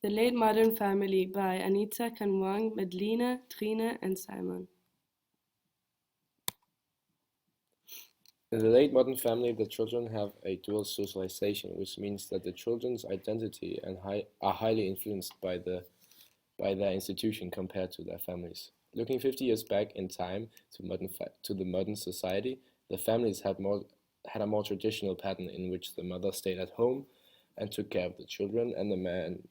The Late Modern Family by Anita Kanwang, Medlina, Trine, and Simon. In the late modern family, the children have a dual socialization, which means that the children's identity are highly influenced by their institution compared to their families. Looking 50 years back in time to the modern society, the families had a more traditional pattern in which the mother stayed at home and took care of the children, and the man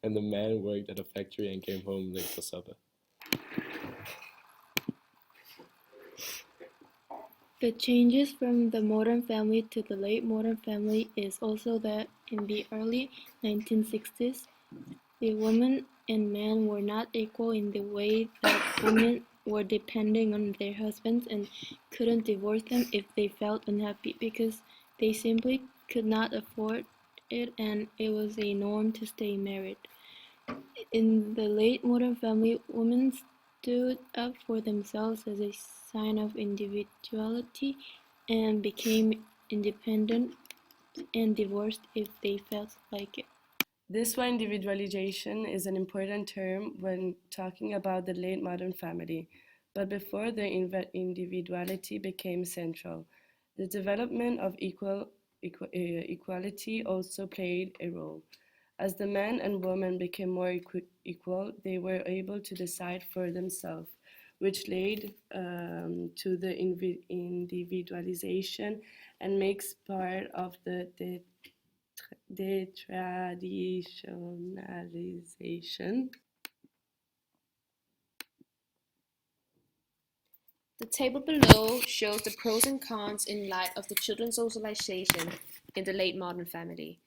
and the man worked at a factory and came home late for supper. The changes from the modern family to the late modern family is also that in the early 1960s, the woman and man were not equal in the way that women were depending on their husbands and couldn't divorce them if they felt unhappy because they simply could not afford it and it was a norm to stay married. In the late modern family, women stood up for themselves as a sign of individuality and became independent and divorced if they felt like it. This why individualization is an important term when talking about the late modern family, but before their individuality became central, the development of equality also played a role. As the man and woman became more equal, they were able to decide for themselves, which led to the individualization and makes part of the detraditionalization. The table below shows the pros and cons in light of the children's socialization in the late modern family.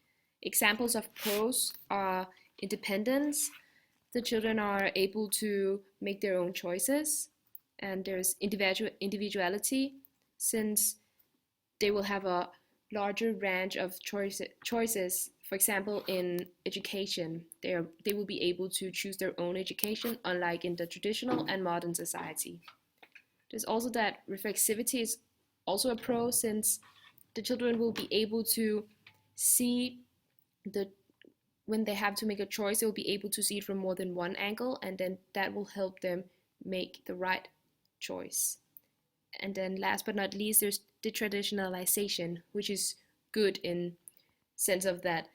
Examples of pros are independence, the children are able to make their own choices, and there's individuality, since they will have a larger range of choices. For example, in education, they will be able to choose their own education, unlike in the traditional and modern society. There's also that reflexivity is also a pro, since the children will be able to see the when they have to make a choice, they'll be able to see it from more than one angle, and then that will help them make the right choice. And then last but not least, there's detraditionalization, which is good in sense of that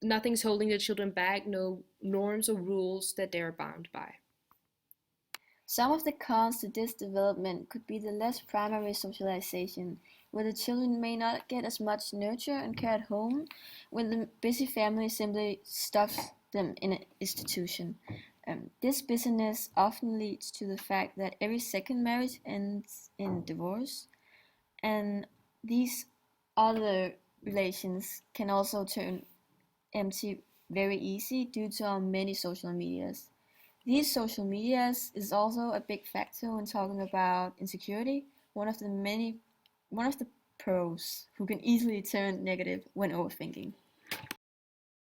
nothing's holding the children back, no norms or rules that they're bound by. Some of the cons to this development could be the less primary socialization, where the children may not get as much nurture and care at home, when the busy family simply stuffs them in an institution. This busyness often leads to the fact that every second marriage ends in divorce, and these other relations can also turn empty very easy due to our many social medias. These social medias is also a big factor when talking about insecurity, one of the pros who can easily turn negative when overthinking.